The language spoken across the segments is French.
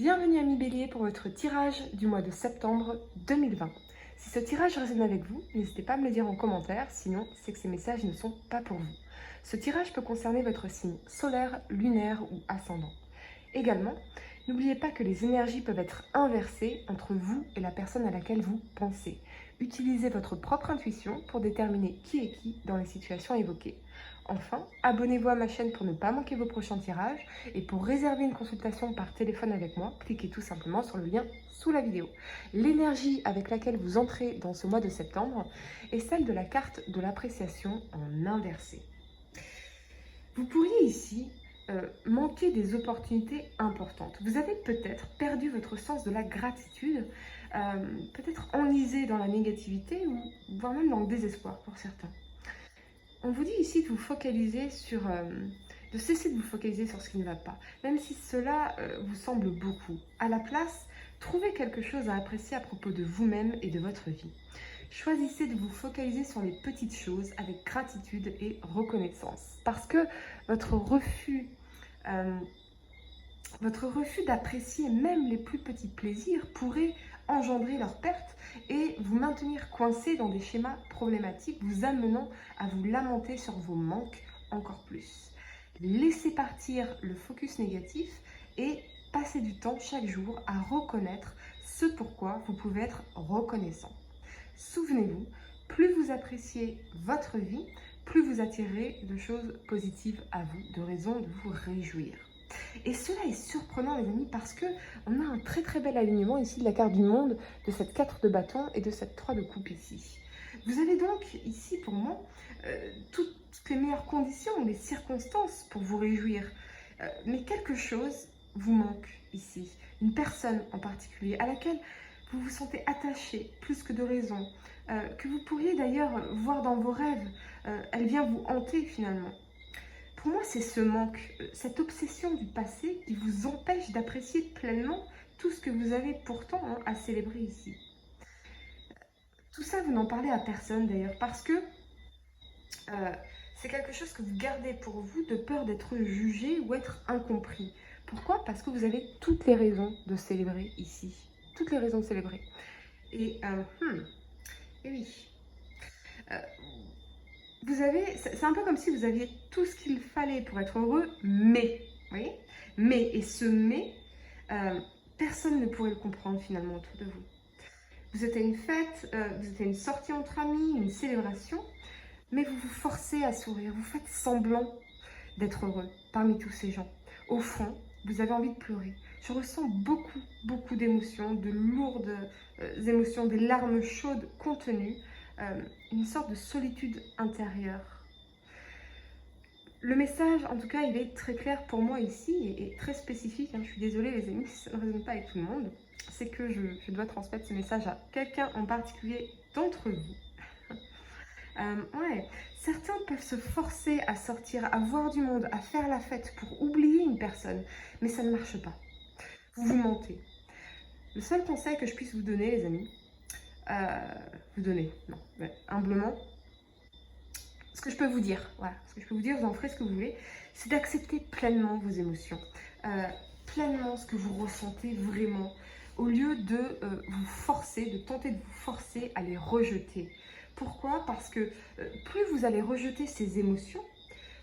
Bienvenue ami Bélier pour votre tirage du mois de septembre 2020. Si ce tirage résonne avec vous, n'hésitez pas à me le dire en commentaire, sinon c'est que ces messages ne sont pas pour vous. Ce tirage peut concerner votre signe solaire, lunaire ou ascendant. Également, n'oubliez pas que les énergies peuvent être inversées entre vous et la personne à laquelle vous pensez. Utilisez votre propre intuition pour déterminer qui est qui dans les situations évoquées. Enfin, abonnez-vous à ma chaîne pour ne pas manquer vos prochains tirages et pour réserver une consultation par téléphone avec moi, cliquez tout simplement sur le lien sous la vidéo. L'énergie avec laquelle vous entrez dans ce mois de septembre est celle de la carte de l'appréciation en inversé. Vous pourriez ici manquer des opportunités importantes. Vous avez peut-être perdu votre sens de la gratitude, peut-être enlisé dans la négativité ou voire même dans le désespoir pour certains. On vous dit ici de vous focaliser sur, de cesser de vous focaliser sur ce qui ne va pas, même si cela vous semble beaucoup. À la place, trouvez quelque chose à apprécier à propos de vous-même et de votre vie. Choisissez de vous focaliser sur les petites choses avec gratitude et reconnaissance, parce que votre refus d'apprécier même les plus petits plaisirs pourrait engendrer leur perte et vous maintenir coincé dans des schémas problématiques, vous amenant à vous lamenter sur vos manques encore plus. Laissez partir le focus négatif et passez du temps chaque jour à reconnaître ce pourquoi vous pouvez être reconnaissant. Souvenez-vous, plus vous appréciez votre vie, plus vous attirez de choses positives à vous, de raisons de vous réjouir. Et cela est surprenant les amis parce que on a un très bel alignement ici de la carte du monde, de cette 4 de bâton et de cette 3 de coupe ici. Vous avez donc ici pour moi toutes les meilleures conditions, les circonstances pour vous réjouir. Mais quelque chose vous manque ici, une personne en particulier à laquelle vous vous sentez attaché plus que de raison, que vous pourriez d'ailleurs voir dans vos rêves, elle vient vous hanter finalement. Pour moi, c'est ce manque, cette obsession du passé qui vous empêche d'apprécier pleinement tout ce que vous avez pourtant à célébrer ici. Tout ça, vous n'en parlez à personne d'ailleurs, parce que c'est quelque chose que vous gardez pour vous de peur d'être jugé ou être incompris. Pourquoi? Parce que vous avez toutes les raisons de célébrer ici. Toutes les raisons de célébrer. Et oui. C'est un peu comme si vous aviez tout ce qu'il fallait pour être heureux, mais, vous voyez, et ce mais, personne ne pourrait le comprendre finalement autour de vous. Vous êtes à une fête, vous êtes à une sortie entre amis, une célébration, mais vous vous forcez à sourire, vous faites semblant d'être heureux parmi tous ces gens. Au fond, vous avez envie de pleurer. Je ressens beaucoup d'émotions, de lourdes émotions, des larmes chaudes contenues, une sorte de solitude intérieure. Le message, en tout cas, il est très clair pour moi ici et très spécifique. Je suis désolée les amis, si ça ne résonne pas avec tout le monde. C'est que je dois transmettre ce message à quelqu'un en particulier d'entre vous. Certains peuvent se forcer à sortir, à voir du monde, à faire la fête pour oublier une personne, mais ça ne marche pas. Vous mentez. Le seul conseil que je puisse vous donner, les amis, humblement, ce que je peux vous dire, vous en ferez ce que vous voulez, c'est d'accepter pleinement vos émotions, pleinement ce que vous ressentez vraiment, au lieu de vous forcer, de tenter de vous forcer à les rejeter. Pourquoi? Parce que plus vous allez rejeter ces émotions,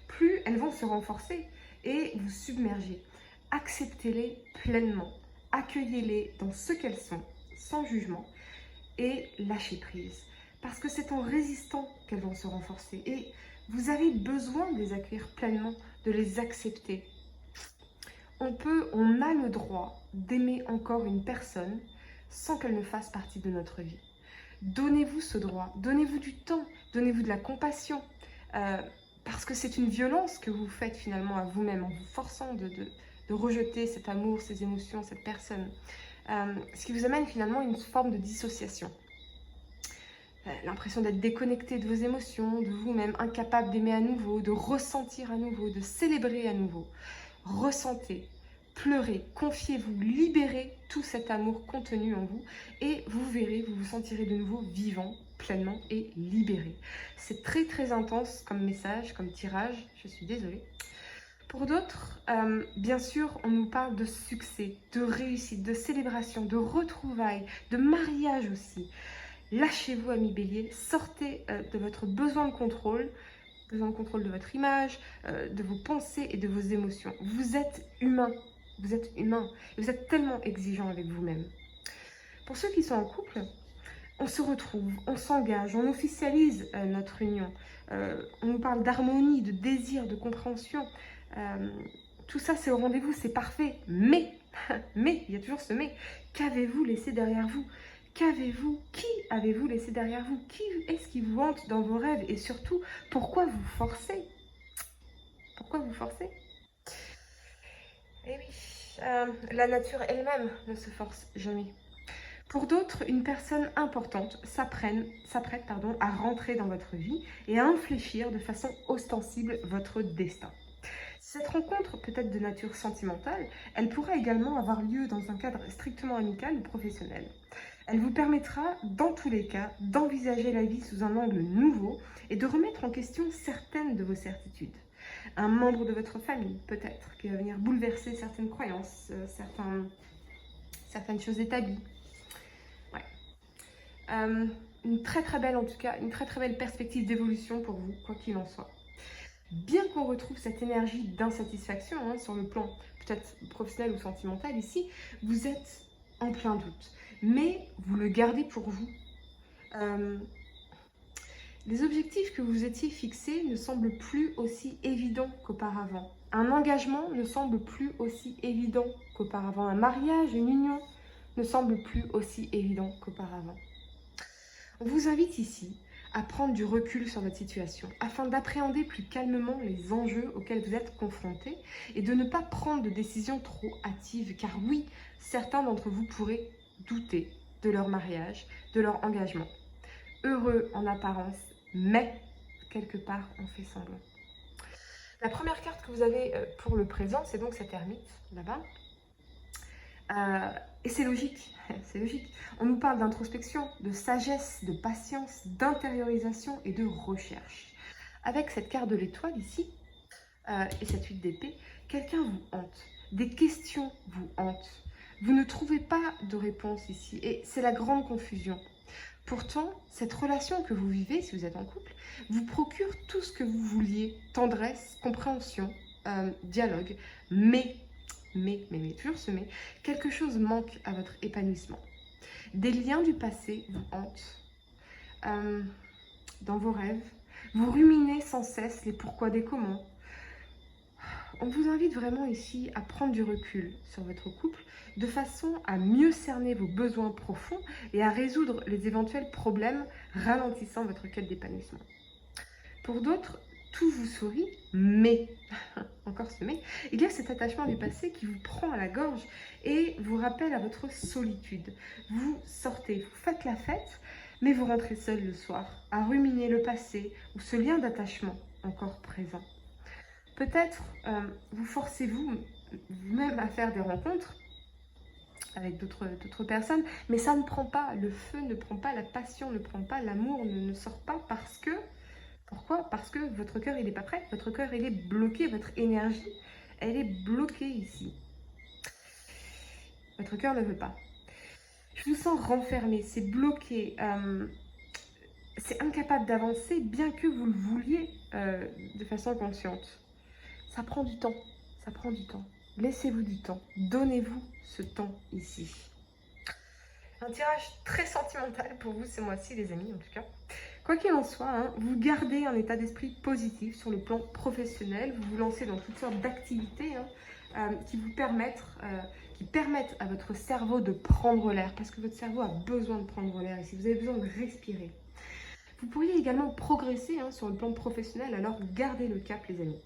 plus elles vont se renforcer et vous submerger. Acceptez-les pleinement, accueillez-les dans ce qu'elles sont, sans jugement, et lâchez prise. Parce que c'est en résistant qu'elles vont se renforcer. Et vous avez besoin de les accueillir pleinement, de les accepter. On a le droit d'aimer encore une personne sans qu'elle ne fasse partie de notre vie. Donnez-vous ce droit, donnez-vous du temps, donnez-vous de la compassion. Parce que c'est une violence que vous faites finalement à vous-même en vous forçant de rejeter cet amour, ces émotions, cette personne. Ce qui vous amène finalement à une forme de dissociation. L'impression d'être déconnecté de vos émotions, de vous-même, incapable d'aimer à nouveau, de ressentir à nouveau, de célébrer à nouveau. Ressentez, pleurez, confiez-vous, libérez tout cet amour contenu en vous et vous verrez, vous vous sentirez de nouveau vivant, pleinement et libéré. C'est très intense comme message, comme tirage, je suis désolée. Pour d'autres, bien sûr, on nous parle de succès, de réussite, de célébration, de retrouvailles, de mariage aussi. Lâchez-vous, amis bélier, sortez de votre besoin de contrôle de votre image, de vos pensées et de vos émotions. Vous êtes humain, vous êtes humain, et vous êtes tellement exigeant avec vous-même. Pour ceux qui sont en couple, on se retrouve, on s'engage, on officialise notre union. On nous parle d'harmonie, de désir, de compréhension. Tout ça, c'est au rendez-vous, c'est parfait. Mais, il y a toujours ce mais. Qu'avez-vous laissé derrière vous? Qui avez-vous laissé derrière vous? Qui est-ce qui vous hante dans vos rêves? Et surtout, pourquoi vous forcez? Pourquoi vous forcez? Eh oui, la nature elle-même ne se force jamais. Pour d'autres, une personne importante s'apprête à rentrer dans votre vie et à infléchir de façon ostensible votre destin. Cette rencontre peut être de nature sentimentale, elle pourra également avoir lieu dans un cadre strictement amical ou professionnel. Elle vous permettra, dans tous les cas, d'envisager la vie sous un angle nouveau et de remettre en question certaines de vos certitudes. Un membre de votre famille, peut-être, qui va venir bouleverser certaines croyances, certaines choses établies. Une très belle, en tout cas, une très belle perspective d'évolution pour vous, quoi qu'il en soit. Bien qu'on retrouve cette énergie d'insatisfaction sur le plan peut-être professionnel ou sentimental ici, vous êtes en plein doute. Mais vous le gardez pour vous. Les objectifs que vous étiez fixés ne semblent plus aussi évidents qu'auparavant. Un engagement ne semble plus aussi évident qu'auparavant. Un mariage, une union ne semble plus aussi évident qu'auparavant. On vous invite ici à prendre du recul sur votre situation afin d'appréhender plus calmement les enjeux auxquels vous êtes confrontés et de ne pas prendre de décisions trop hâtives, car oui, certains d'entre vous pourraient douter de leur mariage, de leur engagement. Heureux en apparence, mais quelque part on fait semblant. La première carte que vous avez pour le présent, c'est donc cette ermite là-bas. Et c'est logique, c'est logique. On nous parle d'introspection, de sagesse, de patience, d'intériorisation et de recherche. Avec cette carte de l'étoile ici, et cette 8 d'épée, quelqu'un vous hante, des questions vous hantent. Vous ne trouvez pas de réponse ici, et c'est la grande confusion. Pourtant, cette relation que vous vivez, si vous êtes en couple, vous procure tout ce que vous vouliez, tendresse, compréhension, dialogue, mais toujours ce mais, quelque chose manque à votre épanouissement. Des liens du passé vous hantent dans vos rêves, vous ruminez sans cesse les pourquoi des comment. On vous invite vraiment ici à prendre du recul sur votre couple de façon à mieux cerner vos besoins profonds et à résoudre les éventuels problèmes ralentissant votre quête d'épanouissement. Pour d'autres, tout vous sourit, mais, encore ce mais, il y a cet attachement du passé qui vous prend à la gorge et vous rappelle à votre solitude. Vous sortez, vous faites la fête, mais vous rentrez seul le soir, à ruminer le passé ou ce lien d'attachement encore présent. Peut-être vous forcez-vous vous-même à faire des rencontres avec d'autres personnes, mais ça ne prend pas, le feu ne prend pas, la passion ne prend pas, l'amour ne sort pas parce que... Pourquoi? Parce que votre cœur, il n'est pas prêt, votre cœur, il est bloqué, votre énergie, elle est bloquée ici. Votre cœur ne veut pas. Je vous sens renfermé, c'est bloqué, c'est incapable d'avancer bien que vous le vouliez de façon consciente. Ça prend du temps, ça prend du temps. Laissez-vous du temps, donnez-vous ce temps ici. Un tirage très sentimental pour vous ce mois-ci, les amis, en tout cas. Quoi qu'il en soit, vous gardez un état d'esprit positif sur le plan professionnel. Vous vous lancez dans toutes sortes d'activités qui vous permettent à votre cerveau de prendre l'air, parce que votre cerveau a besoin de prendre l'air ici. Vous avez besoin de respirer. Vous pourriez également progresser sur le plan professionnel, alors gardez le cap, les amis.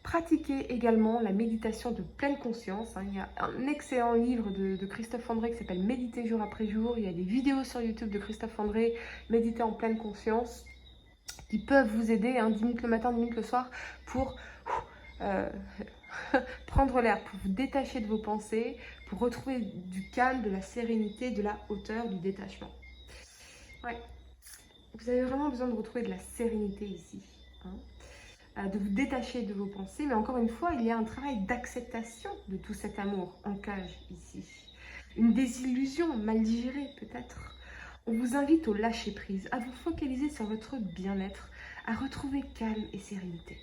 Pratiquez également la méditation de pleine conscience. Il y a un excellent livre de Christophe André qui s'appelle Méditer jour après jour. Il y a des vidéos sur YouTube de Christophe André, Méditer en pleine conscience, qui peuvent vous aider 10 minutes le matin, 10 minutes le soir pour prendre l'air, pour vous détacher de vos pensées, pour retrouver du calme, de la sérénité, de la hauteur, du détachement. Ouais. Vous avez vraiment besoin de retrouver de la sérénité ici. de vous détacher de vos pensées. Mais encore une fois, il y a un travail d'acceptation de tout cet amour en cage ici. Une désillusion mal digérée peut-être. On vous invite au lâcher-prise, à vous focaliser sur votre bien-être, à retrouver calme et sérénité.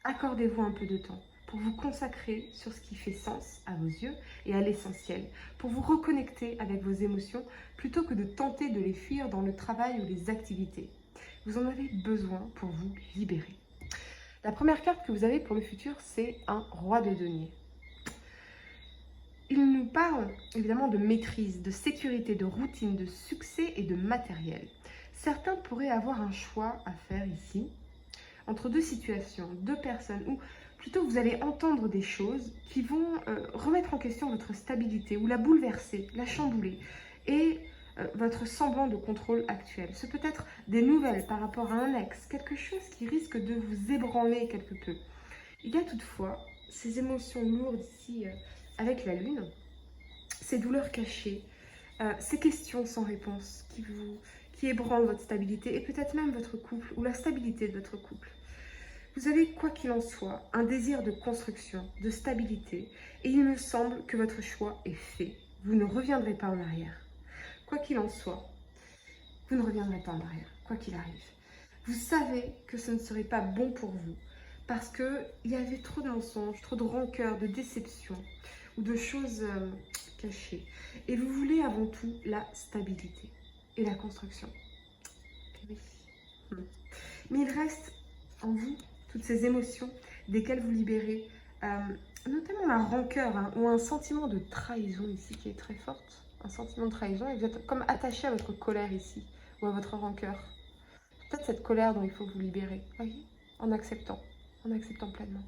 Accordez-vous un peu de temps pour vous consacrer sur ce qui fait sens à vos yeux et à l'essentiel, pour vous reconnecter avec vos émotions plutôt que de tenter de les fuir dans le travail ou les activités. Vous en avez besoin pour vous libérer. La première carte que vous avez pour le futur, c'est un roi de denier. Il nous parle évidemment de maîtrise, de sécurité, de routine, de succès et de matériel. Certains pourraient avoir un choix à faire ici, entre deux situations, deux personnes, ou plutôt vous allez entendre des choses qui vont remettre en question votre stabilité, ou la bouleverser, la chambouler, et votre semblant de contrôle actuel. Ce peut être des nouvelles par rapport à un ex, quelque chose qui risque de vous ébranler quelque peu. Il y a toutefois ces émotions lourdes ici avec la lune, ces douleurs cachées, ces questions sans réponse qui ébranlent votre stabilité et peut-être même votre couple ou la stabilité de votre couple. Vous avez, quoi qu'il en soit, un désir de construction, de stabilité, et il me semble que votre choix est fait. Vous ne reviendrez pas en arrière. Quoi qu'il en soit, vous ne reviendrez pas en arrière, quoi qu'il arrive. Vous savez que ce ne serait pas bon pour vous, parce qu'il y avait trop de mensonges, trop de rancœur, de déception, ou de choses cachées. Et vous voulez avant tout la stabilité et la construction. Oui. Mais il reste en vous toutes ces émotions desquelles vous libérez, notamment la rancœur ou un sentiment de trahison ici qui est très forte. Un sentiment de trahison et vous êtes comme attaché à votre colère ici ou à votre rancœur. Peut-être cette colère dont il faut vous libérer, voyez, en acceptant pleinement.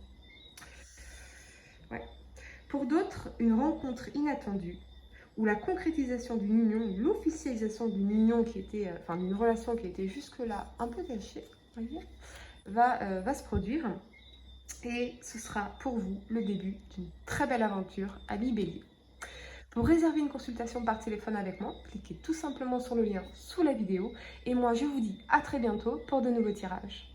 Ouais. Pour d'autres, une rencontre inattendue ou la concrétisation d'une union, l'officialisation d'une union qui était, d'une relation qui était jusque-là un peu cachée, voyez, va se produire et ce sera pour vous le début d'une très belle aventure à Bélier. Pour réserver une consultation par téléphone avec moi, cliquez tout simplement sur le lien sous la vidéo et moi je vous dis à très bientôt pour de nouveaux tirages.